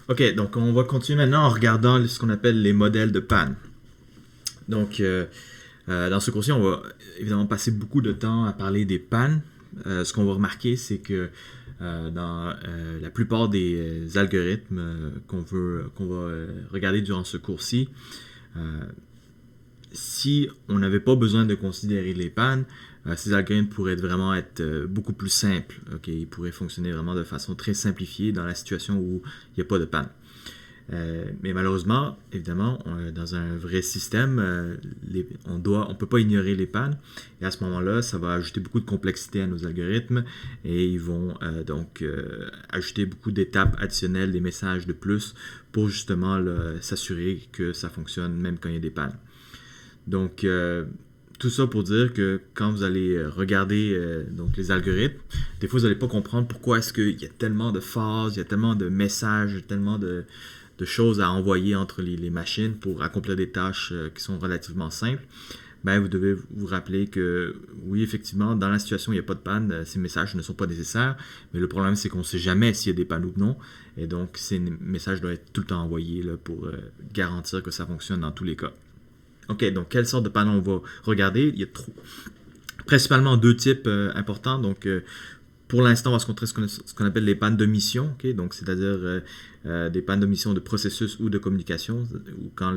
OK, donc on va continuer maintenant en regardant ce qu'on appelle les modèles de panne. Donc, dans ce cours-ci, on va évidemment passer beaucoup de temps à parler des pannes. Ce qu'on va remarquer, c'est que dans la plupart des algorithmes qu'on va regarder durant ce cours-ci, si on n'avait pas besoin de considérer les pannes, ces algorithmes pourraient vraiment être beaucoup plus simples. Okay? Ils pourraient fonctionner vraiment de façon très simplifiée dans la situation où il n'y a pas de panne. Mais malheureusement, évidemment, dans un vrai système, on ne peut pas ignorer les pannes. Et à ce moment-là, ça va ajouter beaucoup de complexité à nos algorithmes et ils vont donc ajouter beaucoup d'étapes additionnelles, des messages de plus pour justement s'assurer que ça fonctionne même quand il y a des pannes. Donc, tout ça pour dire que quand vous allez regarder donc les algorithmes, des fois, vous n'allez pas comprendre pourquoi est-ce qu'il y a tellement de phases, il y a tellement de messages, tellement de choses à envoyer entre les machines pour accomplir des tâches qui sont relativement simples. Ben, vous devez vous rappeler que oui, effectivement, dans la situation où il n'y a pas de panne, ces messages ne sont pas nécessaires, mais le problème, c'est qu'on ne sait jamais s'il y a des pannes ou non, et donc ces messages doivent être tout le temps envoyés là, pour garantir que ça fonctionne dans tous les cas. OK, donc quelle sorte de panne on va regarder? Il y a principalement deux types importants. Donc, pour l'instant, on va se concentrer sur ce qu'on appelle les pannes de mission, okay? Donc, c'est-à-dire des pannes de mission de processus ou de communication, ou quand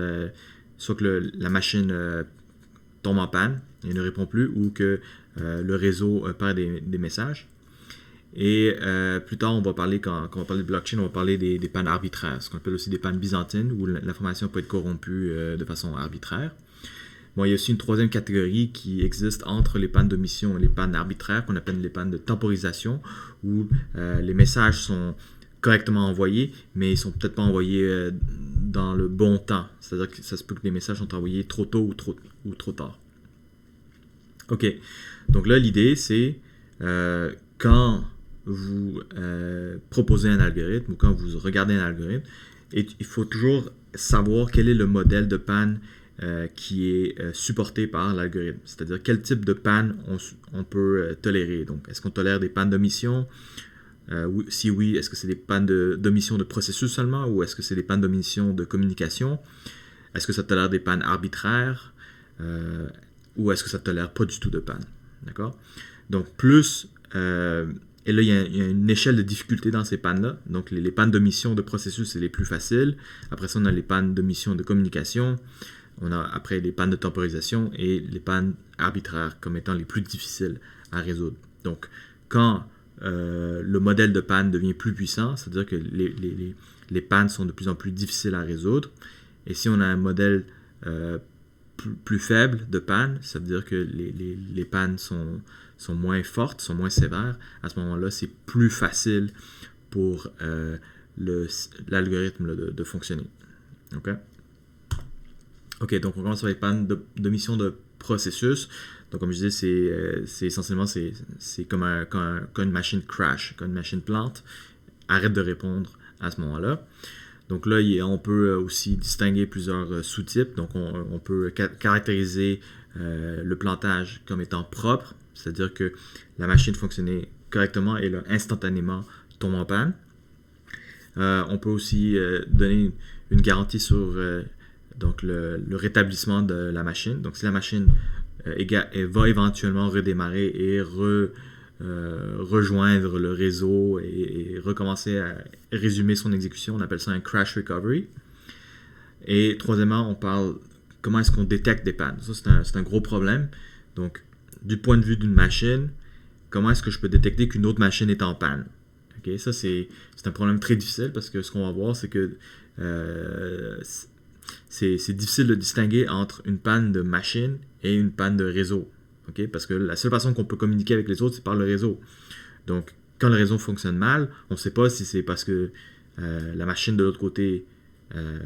soit que la machine tombe en panne et ne répond plus, ou que le réseau perd des messages. Et plus tard, on va parler, quand on va parler de blockchain, on va parler des pannes arbitraires, ce qu'on appelle aussi des pannes byzantines, où l'information peut être corrompue de façon arbitraire. Bon, il y a aussi une troisième catégorie qui existe entre les pannes de mission et les pannes arbitraires, qu'on appelle les pannes de temporisation, où les messages sont correctement envoyés, mais ils ne sont peut-être pas envoyés dans le bon temps. C'est-à-dire que ça se peut que les messages sont envoyés trop tôt ou trop tard. OK. Donc là, l'idée, c'est quand vous proposez un algorithme ou quand vous regardez un algorithme, il faut toujours savoir quel est le modèle de panne qui est supporté par l'algorithme. C'est-à-dire quel type de panne on peut tolérer. Donc, est-ce qu'on tolère des pannes d'omission? Si oui, est-ce que c'est des pannes d'omission de processus seulement ou est-ce que c'est des pannes d'omission de communication? Est-ce que ça tolère des pannes arbitraires ou est-ce que ça tolère pas du tout de panne? D'accord? Donc, plus... et là, il y a une échelle de difficulté dans ces pannes-là. Donc, les pannes d'omission de processus, c'est les plus faciles. Après ça, on a les pannes d'omission de communication. On a après les pannes de temporisation et les pannes arbitraires comme étant les plus difficiles à résoudre. Donc, quand le modèle de panne devient plus puissant, c'est-à-dire que les pannes sont de plus en plus difficiles à résoudre. Et si on a un modèle plus faible de panne, ça veut dire que les pannes sont moins fortes, sont moins sévères. À ce moment-là, c'est plus facile pour l'algorithme de fonctionner. OK? OK, donc on commence avec les pannes d'omission de processus. Donc, comme je disais, c'est essentiellement quand une machine crash, quand une machine plante, arrête de répondre à ce moment-là. Donc là, on peut aussi distinguer plusieurs sous-types. Donc, on peut caractériser le plantage comme étant propre, c'est-à-dire que la machine fonctionnait correctement et là, instantanément tombe en panne. On peut aussi donner une garantie sur donc le rétablissement de la machine. Donc, si la machine va éventuellement redémarrer et rejoindre le réseau et recommencer à résumer son exécution, on appelle ça un crash recovery. Et troisièmement, on parle comment est-ce qu'on détecte des pannes. Ça, c'est un gros problème. Donc, du point de vue d'une machine, comment est-ce que je peux détecter qu'une autre machine est en panne? Okay? Ça, c'est un problème très difficile parce que ce qu'on va voir, c'est que c'est difficile de distinguer entre une panne de machine et une panne de réseau. Okay? Parce que la seule façon qu'on peut communiquer avec les autres, c'est par le réseau. Donc, quand le réseau fonctionne mal, on ne sait pas si c'est parce que la machine de l'autre côté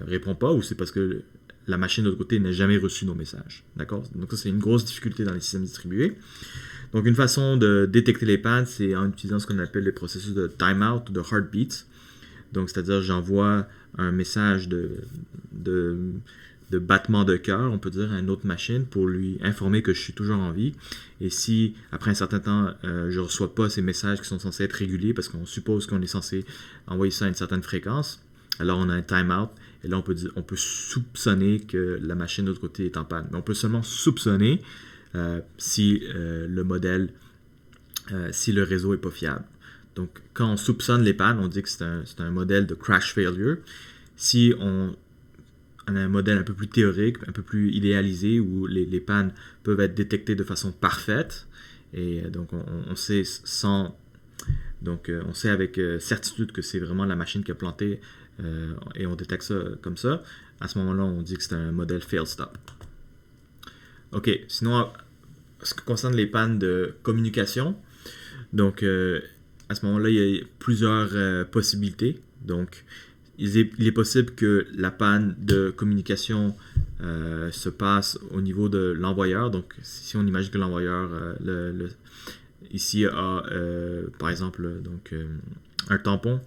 répond pas ou c'est parce que la machine de l'autre côté n'a jamais reçu nos messages. D'accord? Donc, ça, c'est une grosse difficulté dans les systèmes distribués. Donc, une façon de détecter les pannes, c'est en utilisant ce qu'on appelle les processus de timeout ou de heartbeats. Donc, c'est-à-dire, j'envoie un message de battement de cœur, on peut dire, à une autre machine pour lui informer que je suis toujours en vie. Et si, après un certain temps, je ne reçois pas ces messages qui sont censés être réguliers, parce qu'on suppose qu'on est censé envoyer ça à une certaine fréquence, alors on a un timeout. Et là, on peut soupçonner que la machine de l'autre côté est en panne. Mais on peut seulement soupçonner si si le réseau n'est pas fiable. Donc, quand on soupçonne les pannes, on dit que c'est un modèle de crash failure. Si on a un modèle un peu plus théorique, un peu plus idéalisé, où les pannes peuvent être détectées de façon parfaite, et donc on sait on sait avec certitude que c'est vraiment la machine qui a planté, et on détecte ça comme ça. À ce moment-là, on dit que c'est un modèle fail stop. OK, sinon, ce qui concerne les pannes de communication, donc à ce moment-là, il y a plusieurs possibilités. Donc, il est possible que la panne de communication se passe au niveau de l'envoyeur. Donc, si on imagine que l'envoyeur ici a, par exemple, un tampon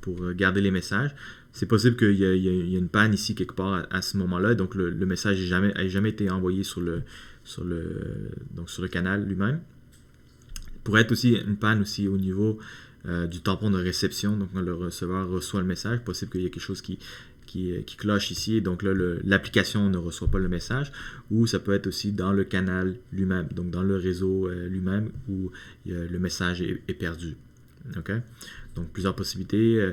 pour garder les messages, c'est possible qu'il y ait une panne ici quelque part à ce moment-là. Donc, le message n'a jamais été envoyé sur le canal lui-même. Il pourrait être aussi une panne aussi au niveau du tampon de réception. Donc, quand le receveur reçoit le message, possible qu'il y ait quelque chose qui cloche ici. Donc là, l'application ne reçoit pas le message. Ou ça peut être aussi dans le canal lui-même, donc dans le réseau lui-même où le message est perdu. Okay? Donc, plusieurs possibilités.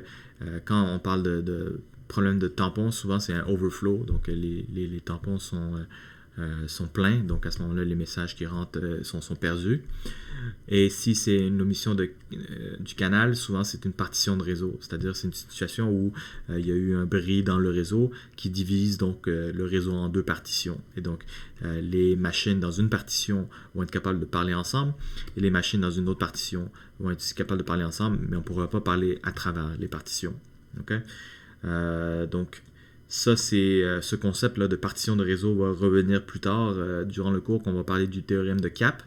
Quand on parle de problème de tampon, souvent c'est un overflow. Donc, les tampons sont pleins. Donc, à ce moment-là, les messages qui rentrent sont perdus. Et si c'est une omission du canal, souvent c'est une partition de réseau. C'est-à-dire c'est une situation où il y a eu un bris dans le réseau qui divise donc le réseau en deux partitions. Et donc, les machines dans une partition vont être capables de parler ensemble et les machines dans une autre partition vont être capables de parler ensemble, mais on ne pourra pas parler à travers les partitions. Okay? Donc, ça, c'est ce concept-là de partition de réseau va revenir plus tard durant le cours, qu'on va parler du théorème de Cap.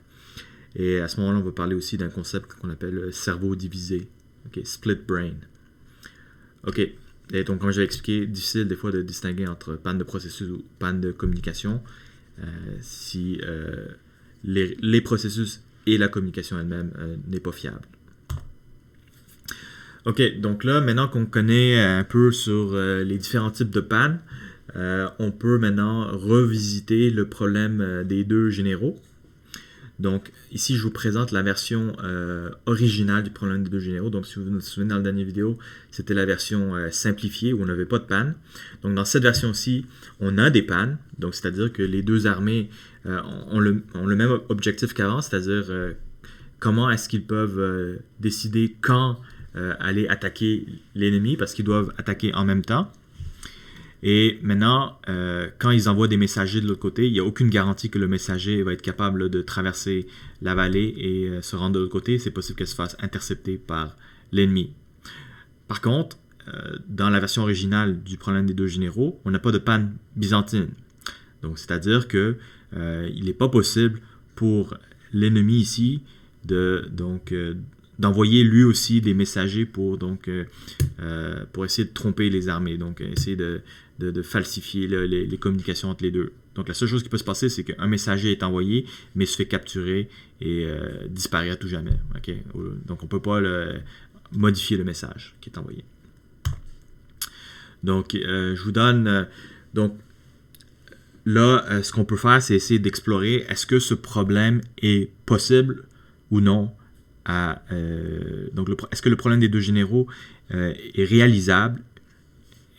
Et à ce moment-là, on va parler aussi d'un concept qu'on appelle le cerveau divisé, okay? Split brain. OK. Et donc, comme je l'ai expliqué, difficile des fois de distinguer entre panne de processus ou panne de communication si les processus et la communication elle-même n'est pas fiable. OK, donc là, maintenant qu'on connaît un peu sur les différents types de pannes, on peut maintenant revisiter le problème des deux généraux. Donc, ici, je vous présente la version originale du problème des deux généraux. Donc, si vous vous souvenez, dans la dernière vidéo, c'était la version simplifiée où on n'avait pas de panne. Donc, dans cette version-ci, on a des pannes. Donc, c'est-à-dire que les deux armées ont le même objectif qu'avant, c'est-à-dire comment est-ce qu'ils peuvent décider quand aller attaquer l'ennemi, parce qu'ils doivent attaquer en même temps. Et maintenant, quand ils envoient des messagers de l'autre côté, il n'y a aucune garantie que le messager va être capable de traverser la vallée et se rendre de l'autre côté. C'est possible qu'elle se fasse intercepter par l'ennemi. Par contre, dans la version originale du problème des deux généraux, on n'a pas de panne byzantine. Donc, c'est-à-dire que il n'est pas possible pour l'ennemi ici d'envoyer lui aussi des messagers pour essayer de tromper les armées, donc essayer de falsifier les communications entre les deux. Donc la seule chose qui peut se passer, c'est qu'un messager est envoyé, mais se fait capturer et disparaît à tout jamais. Okay? Donc on ne peut pas modifier le message qui est envoyé. Donc je vous donne... donc là, ce qu'on peut faire, c'est essayer d'explorer est-ce que ce problème est possible ou non. Donc est-ce que le problème des deux généraux est réalisable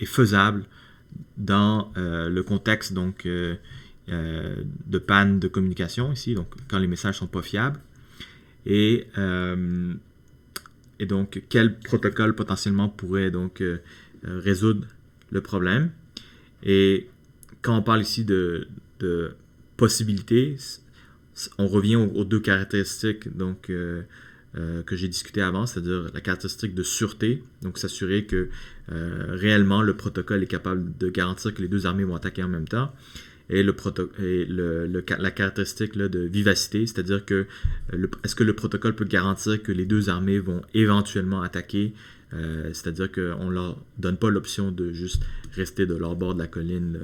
et faisable dans le contexte donc, de panne de communication ici, donc quand les messages ne sont pas fiables, et donc quel protocole potentiellement pourrait donc résoudre le problème. Et quand on parle ici de possibilités, on revient aux deux caractéristiques donc, que j'ai discuté avant, c'est-à-dire la caractéristique de sûreté, donc s'assurer que réellement le protocole est capable de garantir que les deux armées vont attaquer en même temps, et la caractéristique là, de vivacité, c'est-à-dire que est-ce que le protocole peut garantir que les deux armées vont éventuellement attaquer, c'est-à-dire qu'on ne leur donne pas l'option de juste rester de leur bord de la colline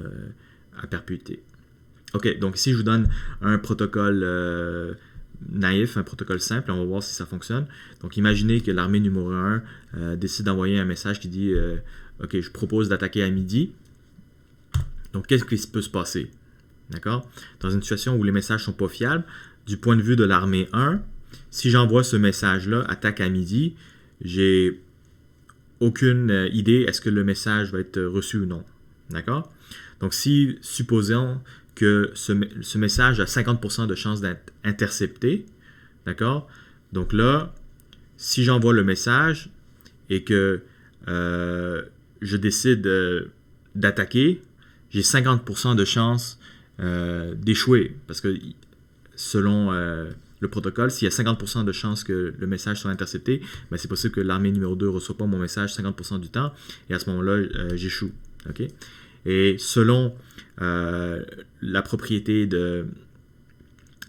à perpétuité. OK, donc ici je vous donne un protocole naïf, un protocole simple, et on va voir si ça fonctionne. Donc, imaginez que l'armée numéro 1 décide d'envoyer un message qui dit OK, je propose d'attaquer à midi. Donc, qu'est-ce qui peut se passer? D'accord? Dans une situation où les messages ne sont pas fiables, du point de vue de l'armée 1, si j'envoie ce message-là, attaque à midi, j'ai aucune idée est-ce que le message va être reçu ou non. D'accord? Donc, si, supposons que ce message a 50% de chances d'être intercepté, d'accord? Donc là, si j'envoie le message et que je décide d'attaquer, j'ai 50% de chances d'échouer. Parce que selon le protocole, s'il y a 50% de chances que le message soit intercepté, ben c'est possible que l'armée numéro 2 ne reçoit pas mon message 50% du temps, et à ce moment-là, j'échoue. Okay? Et selon la propriété de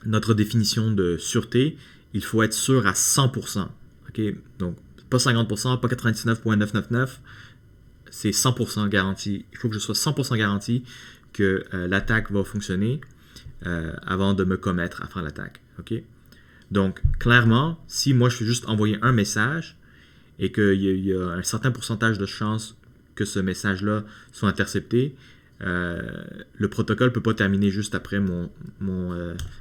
notre définition de sûreté, il faut être sûr à 100%. Okay? Donc, pas 50%, pas 99,999%, c'est 100% garanti. Il faut que je sois 100% garanti que l'attaque va fonctionner avant de me commettre à faire l'attaque. Okay? Donc, clairement, si moi je fais juste envoyer un message et qu'il y a un certain pourcentage de chances que ce message-là soit intercepté, le protocole ne peut pas terminer juste après,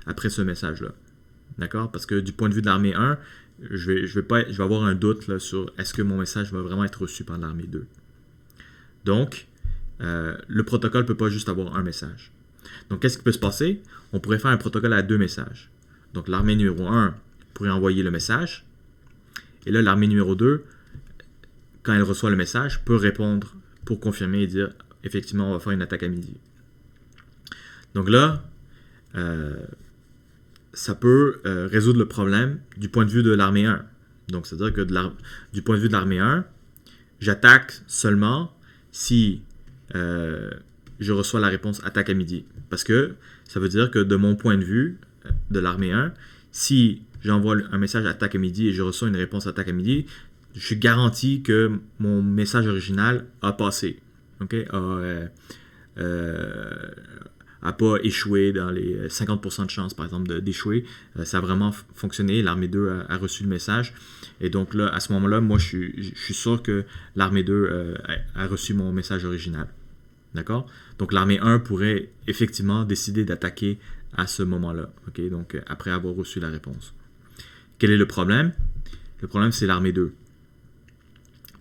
après ce message-là. D'accord? Parce que du point de vue de l'armée 1, je vais avoir un doute là, sur est-ce que mon message va vraiment être reçu par l'armée 2. Donc, le protocole ne peut pas juste avoir un message. Donc, qu'est-ce qui peut se passer? On pourrait faire un protocole à 2 messages. Donc, l'armée numéro 1 pourrait envoyer le message. Et là, l'armée numéro 2, quand elle reçoit le message, peut répondre pour confirmer et dire « Effectivement, on va faire une attaque à midi ». Donc là, ça peut résoudre le problème du point de vue de l'armée 1. Donc, c'est-à-dire que du point de vue de l'armée 1, j'attaque seulement si je reçois la réponse « attaque à midi ». Parce que ça veut dire que de mon point de vue de l'armée 1, si j'envoie un message attaque à midi et je reçois une réponse attaque à midi, je suis garanti que mon message original a passé, okay? A pas échoué dans les 50% de chances, par exemple, d'échouer. Ça a vraiment fonctionné. L'armée 2 a reçu le message. Et donc là, à ce moment-là, moi, je suis sûr que l'armée 2 a reçu mon message original. D'accord? Donc, l'armée 1 pourrait effectivement décider d'attaquer à ce moment-là. Okay? Donc, après avoir reçu la réponse. Quel est le problème? Le problème, c'est l'armée 2.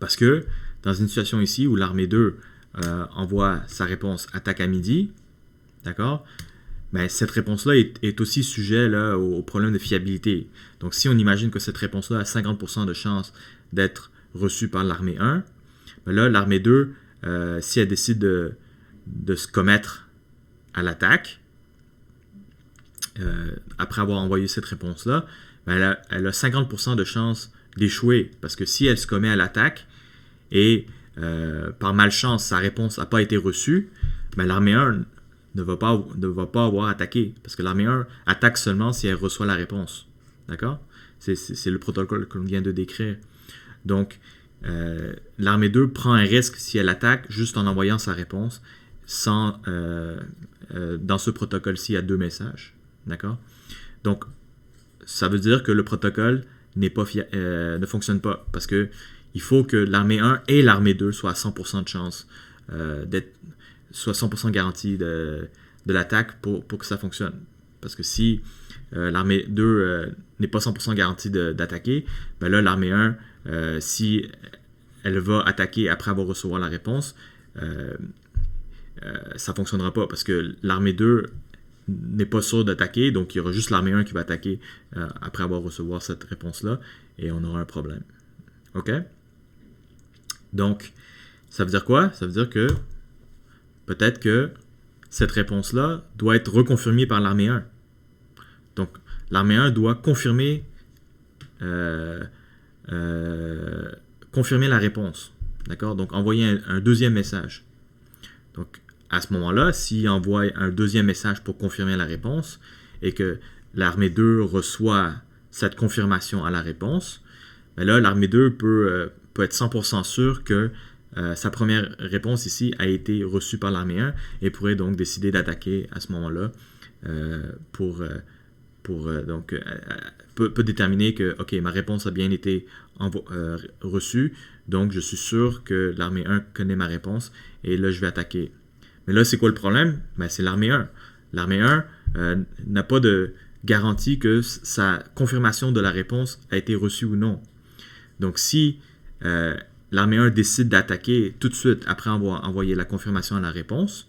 Parce que dans une situation ici où l'armée 2 envoie sa réponse attaque à midi, d'accord? Ben, cette réponse-là est aussi sujet là, au problème de fiabilité. Donc, si on imagine que cette réponse-là a 50% de chance d'être reçue par l'armée 1, ben là, l'armée 2, si elle décide de se commettre à l'attaque, après avoir envoyé cette réponse-là, ben elle a 50% de chance d'échouer. Parce que si elle se commet à l'attaque et par malchance, sa réponse n'a pas été reçue, ben l'armée 1 ne va pas avoir attaqué. Parce que l'armée 1 attaque seulement si elle reçoit la réponse. D'accord? C'est le protocole que l'on vient de décrire. Donc, l'armée 2 prend un risque si elle attaque juste en envoyant sa réponse sans, dans ce protocole-ci, il y a 2 messages. D'accord? Donc, ça veut dire que le protocole ne fonctionne pas parce que il faut que l'armée 1 et l'armée 2 soient à 100% de chance soit 100% garantie de l'attaque pour que ça fonctionne. Parce que si l'armée 2 n'est pas 100% garantie d'attaquer, ben là, l'armée 1, si elle va attaquer après avoir reçu la réponse, ça ne fonctionnera pas parce que l'armée 2 n'est pas sûre d'attaquer, donc il y aura juste l'armée 1 qui va attaquer après avoir reçu cette réponse-là, et on aura un problème. OK? Donc, ça veut dire quoi? Ça veut dire que peut-être que cette réponse-là doit être reconfirmée par l'armée 1. Donc, l'armée 1 doit confirmer la réponse. D'accord? Donc, envoyer un deuxième message. Donc, à ce moment-là, s'il envoie un deuxième message pour confirmer la réponse et que l'armée 2 reçoit cette confirmation à la réponse, ben là, l'armée 2 peut être 100% sûr que sa première réponse ici a été reçue par l'armée 1 et pourrait donc décider d'attaquer à ce moment-là pour peut déterminer que, OK, ma réponse a bien été reçue, donc je suis sûr que l'armée 1 connaît ma réponse, et là, je vais attaquer. Mais là, c'est quoi le problème? Ben, c'est l'armée 1. L'armée 1 n'a pas de garantie que sa confirmation de la réponse a été reçue ou non. Donc, si l'armée 1 décide d'attaquer tout de suite après avoir envoyé la confirmation à la réponse,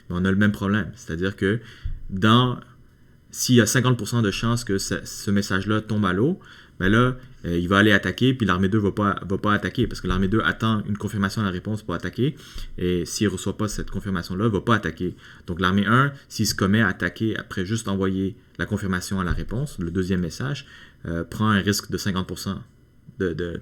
ben, on a le même problème. C'est-à-dire que s'il y a 50% de chances que ce message-là tombe à l'eau, ben là, il va aller attaquer, puis l'armée 2 ne va pas attaquer, parce que l'armée 2 attend une confirmation à la réponse pour attaquer, et s'il ne reçoit pas cette confirmation-là, il ne va pas attaquer. Donc l'armée 1, s'il se commet à attaquer après juste envoyer la confirmation à la réponse, le deuxième message, prend un risque de 50% de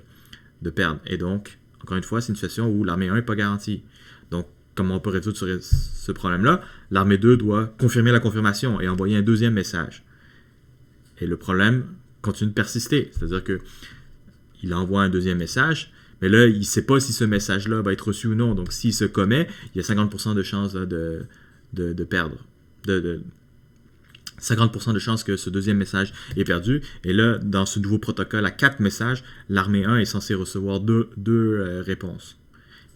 perdre. Et donc, encore une fois, c'est une situation où l'armée 1 n'est pas garantie. Donc, comment on peut résoudre ce problème-là? L'armée 2 doit confirmer la confirmation et envoyer un deuxième message. Et le problème continue de persister. C'est-à-dire qu'il envoie un deuxième message, mais là, il ne sait pas si ce message-là va être reçu ou non. Donc, s'il se commet, il y a 50% de chances de perdre. 50% de chances que ce deuxième message est perdu. Et là, dans ce nouveau protocole à 4 messages, l'armée 1 est censée recevoir deux réponses.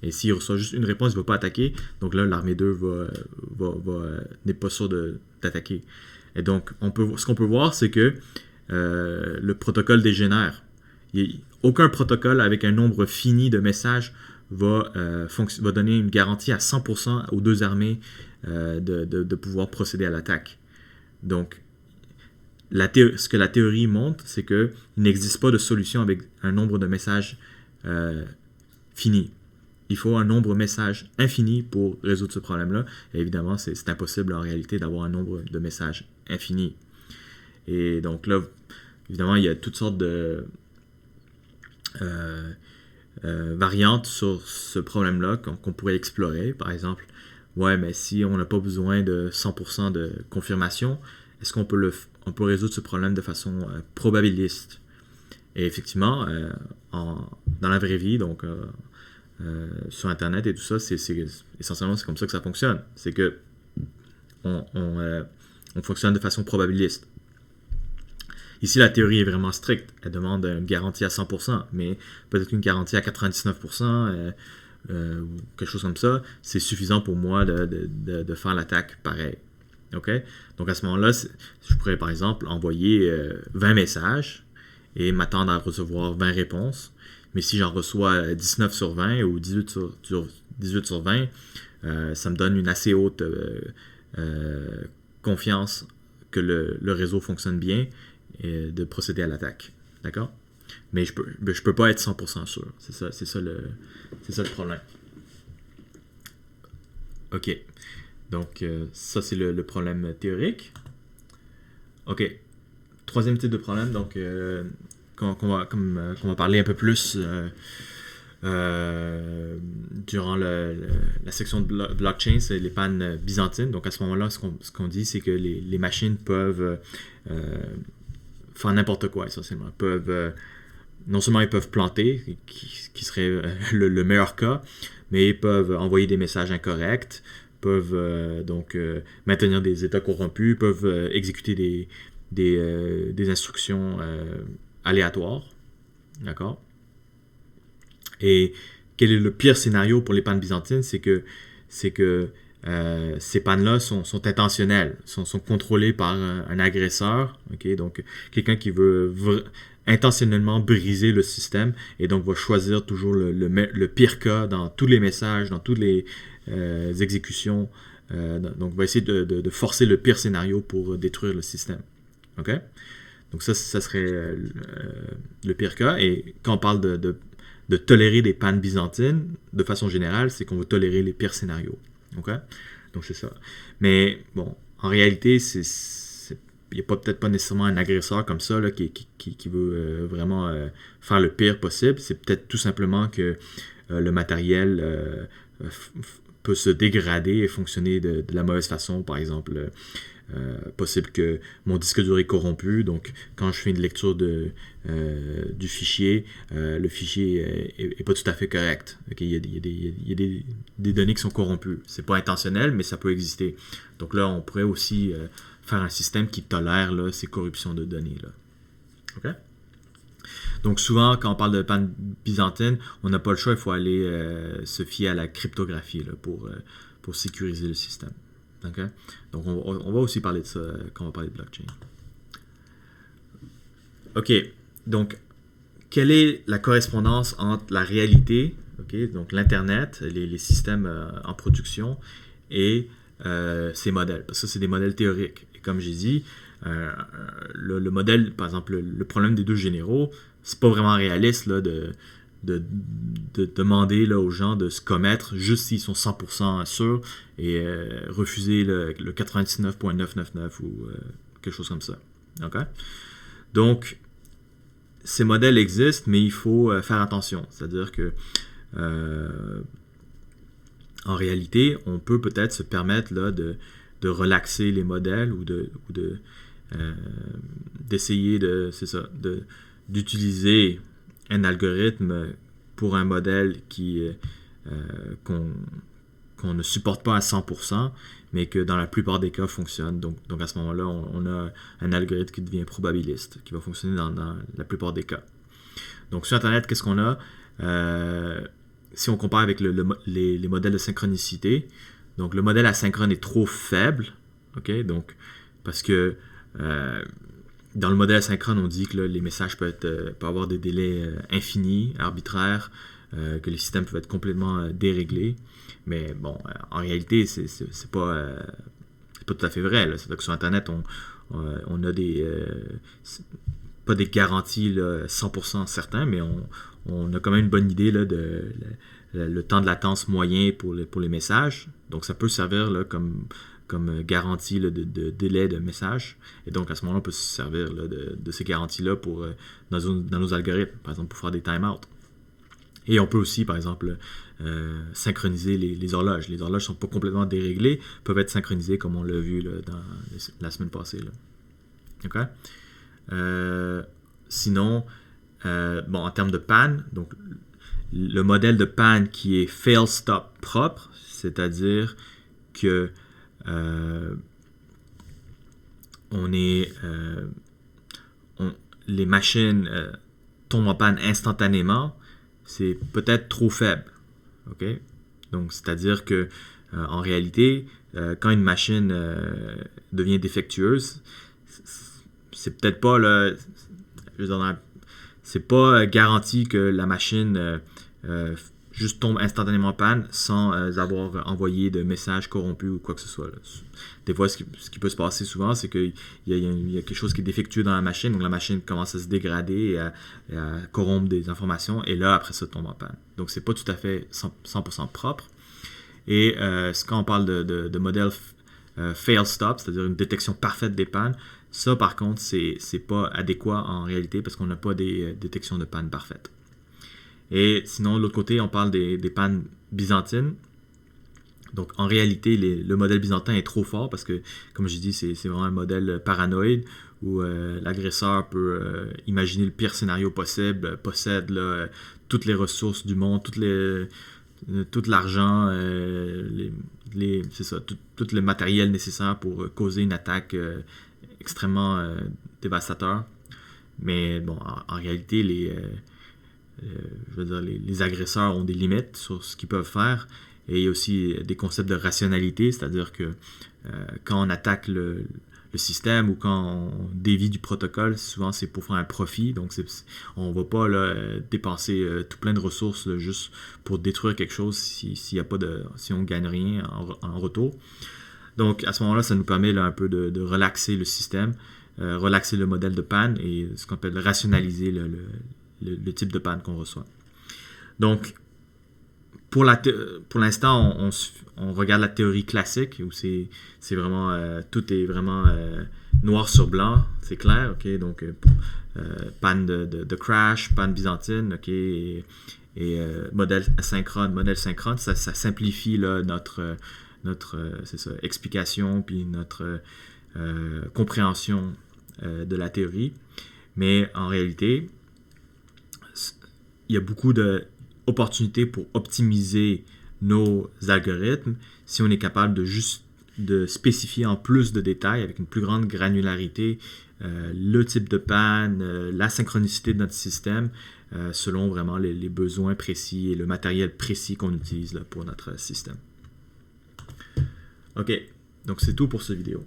Et s'il reçoit juste une réponse, il ne va pas attaquer. Donc là, l'armée 2 n'est pas sûr d'attaquer. Et donc, ce qu'on peut voir, c'est que le protocole dégénère. Aucun protocole avec un nombre fini de messages va donner une garantie à 100% aux deux armées de pouvoir procéder à l'attaque. Donc, ce que la théorie montre, c'est qu'il n'existe pas de solution avec un nombre de messages fini. Il faut un nombre de messages infini pour résoudre ce problème-là. Et évidemment, c'est impossible en réalité d'avoir un nombre de messages infini. Et donc là, évidemment, il y a toutes sortes de variantes sur ce problème-là qu'on pourrait explorer. Par exemple, mais si on n'a pas besoin de 100% de confirmation, est-ce qu'on peut résoudre ce problème de façon probabiliste? Et effectivement, dans la vraie vie, donc sur Internet et tout ça, essentiellement c'est comme ça que ça fonctionne. C'est que on fonctionne de façon probabiliste. Ici, la théorie est vraiment stricte. Elle demande une garantie à 100%, mais peut-être une garantie à 99%, ou quelque chose comme ça, c'est suffisant pour moi de faire l'attaque pareil. Okay? Donc à ce moment-là, je pourrais par exemple envoyer 20 messages et m'attendre à recevoir 20 réponses. Mais si j'en reçois 19 sur 20 ou 18 sur 20, ça me donne une assez haute confiance que le réseau fonctionne bien et de procéder à l'attaque. D'accord? Mais je peux pas être 100% sûr. C'est ça le problème. OK. Donc, ça, c'est le problème théorique. OK. Troisième type de problème, donc, qu'on va parler un peu plus durant la section de blockchain, c'est les pannes byzantines. Donc, à ce moment-là, ce qu'on dit, c'est que les machines peuvent faire n'importe quoi, essentiellement. Non seulement ils peuvent planter, qui serait le meilleur cas, mais ils peuvent envoyer des messages incorrects, peuvent maintenir des états corrompus, peuvent exécuter des instructions aléatoires. D'accord? Et quel est le pire scénario pour les pannes byzantines? C'est que ces pannes-là sont intentionnelles, sont contrôlées par un agresseur, okay? Donc quelqu'un qui veut intentionnellement briser le système et donc va choisir toujours le pire cas dans tous les messages, dans toutes les exécutions, donc va essayer de forcer le pire scénario pour détruire le système. Okay? Donc ça serait le pire cas. Et quand on parle de tolérer des pannes byzantines, de façon générale, c'est qu'on veut tolérer les pires scénarios. Okay? Donc c'est ça. Mais bon, en réalité, il n'y a peut-être pas nécessairement un agresseur comme ça là, qui veut vraiment faire le pire possible. C'est peut-être tout simplement que le matériel peut se dégrader et fonctionner de la mauvaise façon. Par exemple, possible que mon disque dur est corrompu, donc quand je fais une lecture du fichier, le fichier est pas tout à fait correct. Okay? Il y a des données qui sont corrompues. C'est pas intentionnel, mais ça peut exister. Donc là, on pourrait aussi faire un système qui tolère là, ces corruptions de données. Là. OK? Donc souvent, quand on parle de panne byzantine, on n'a pas le choix, il faut aller se fier à la cryptographie là, pour sécuriser le système. Okay? Donc on va aussi parler de ça quand on va parler de blockchain. OK, donc quelle est la correspondance entre la réalité, okay, donc l'Internet, les systèmes en production, et ces modèles? Parce que ça, c'est des modèles théoriques. Et comme j'ai dit, le modèle, par exemple, le problème des deux généraux, c'est pas vraiment réaliste là, de demander là, aux gens de se commettre juste s'ils sont 100% sûrs et refuser le 99.999 ou quelque chose comme ça. Okay? Donc, ces modèles existent, mais il faut faire attention. C'est-à-dire que en réalité, on peut peut-être se permettre là, de relaxer les modèles ou d'essayer d'utiliser un algorithme pour un modèle qu'on ne supporte pas à 100%, mais que dans la plupart des cas fonctionne. Donc à ce moment-là, on a un algorithme qui devient probabiliste, qui va fonctionner dans la plupart des cas. Donc sur Internet, qu'est-ce qu'on a? Si on compare avec les modèles de synchronicité, donc le modèle asynchrone est trop faible, okay? Donc, parce que dans le modèle asynchrone, on dit que là, les messages peuvent avoir des délais infinis, arbitraires, que les systèmes peuvent être complètement déréglés. Mais bon, en réalité, c'est pas tout à fait vrai. C'est-à-dire que sur Internet, on a pas des garanties là, 100% certains, mais on a quand même une bonne idée là, de le temps de latence moyen pour les messages. Donc ça peut servir là, comme garantie là, de délai de message. Et donc à ce moment-là, on peut se servir là, de ces garanties-là dans nos algorithmes, par exemple pour faire des time-out. Et on peut aussi, par exemple, synchroniser les horloges. Les horloges ne sont pas complètement déréglées, peuvent être synchronisées comme on l'a vu là, dans la semaine passée. Là. Okay? Sinon, en termes de panne, donc le modèle de panne qui est fail-stop propre, c'est-à-dire que les machines tombent en panne instantanément, c'est peut-être trop faible. Okay? Donc, c'est-à-dire que en réalité, quand une machine devient défectueuse, c'est peut-être pas là, c'est pas garanti que la machine juste tombe instantanément en panne sans avoir envoyé de messages corrompus ou quoi que ce soit. Là. Des fois, ce qui peut se passer souvent, c'est qu'il y a quelque chose qui est défectueux dans la machine, donc la machine commence à se dégrader et à corrompre des informations, et là, après ça, tombe en panne. Donc, c'est pas tout à fait 100% propre. Et quand on parle de modèle fail-stop, c'est-à-dire une détection parfaite des pannes, ça, par contre, c'est pas adéquat en réalité parce qu'on n'a pas des détections de panne parfaites. Et sinon, de l'autre côté, on parle des pannes byzantines. Donc, en réalité, le modèle byzantin est trop fort parce que, comme j'ai dit, c'est vraiment un modèle paranoïde où l'agresseur peut imaginer le pire scénario possible, possède là, toutes les ressources du monde, tout l'argent, c'est ça, tout le matériel nécessaire pour causer une attaque extrêmement dévastateur. Mais bon, en réalité, les agresseurs ont des limites sur ce qu'ils peuvent faire. Et il y a aussi des concepts de rationalité, c'est-à-dire que quand on attaque le système ou quand on dévie du protocole, souvent c'est pour faire un profit. Donc on ne va pas là, dépenser tout plein de ressources là, juste pour détruire quelque chose si on ne gagne rien en retour. Donc à ce moment-là, ça nous permet là, un peu de relaxer le système, relaxer le modèle de panne et ce qu'on appelle rationaliser le type de panne qu'on reçoit. Donc, pour l'instant, on regarde la théorie classique où c'est vraiment tout est vraiment noir sur blanc, c'est clair, ok. Donc panne de crash, panne byzantine, ok, et modèle synchrone, ça simplifie là, notre explication puis notre compréhension de la théorie. Mais en réalité, il y a beaucoup d'opportunités pour optimiser nos algorithmes si on est capable de juste de spécifier en plus de détails, avec une plus grande granularité, le type de panne, la synchronicité de notre système, selon vraiment les besoins précis et le matériel précis qu'on utilise là, pour notre système. OK, donc c'est tout pour cette vidéo.